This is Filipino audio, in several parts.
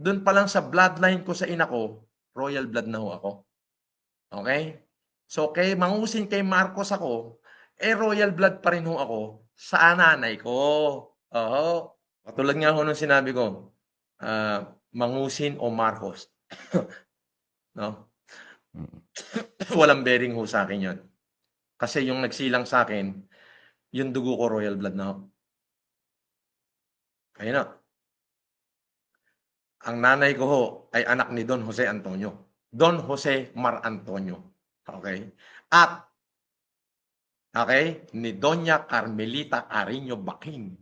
Do'n pa lang sa bloodline ko sa ina ko, royal blood na ho ako. Okay? So, mangusin kay Marcos ako, royal blood pa rin ho ako sa nanay ko. Oo. Katulad nga ho nung sinabi ko, mangusin o Marcos. No? Walang bearing ho sa akin yun. Kasi yung nagsilang sa akin, yung dugo ko royal blood na ho. Ayun na. Ang nanay ko ho ay anak ni Don Jose Antonio. Don Jose Mar Antonio. Okay? At, okay, ni Doña Carmelita Ariño Baking.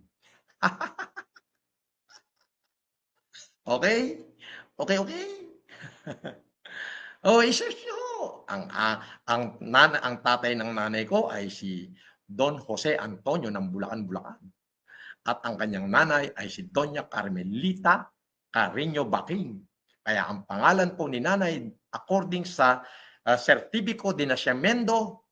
Okay? Okay, okay? Oh, i-search niyo. Ang tatay ng nanay ko ay si Don Jose Antonio ng Bulacan, Bulacan. At ang kanyang nanay ay si Doña Carmelita Carreño Baking. Kaya ang pangalan po ni nanay according sa Certificado de Nacimiento,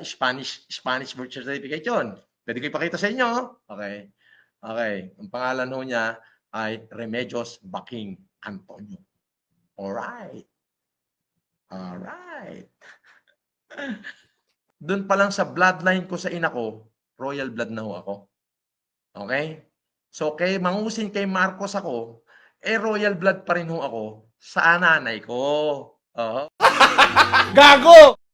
Spanish birth certificate yun. Pwede ko ipakita sa inyo. Okay. Okay. Ang pangalan ho niya ay Remedios Baking Antonio. Alright. Alright. Doon pa lang sa bloodline ko sa ina ko, royal blood na ho ako. Okay? So, mangusin kay Marcos ako, royal blood pa rin ho ako sa nanay ko. Oo. Gago!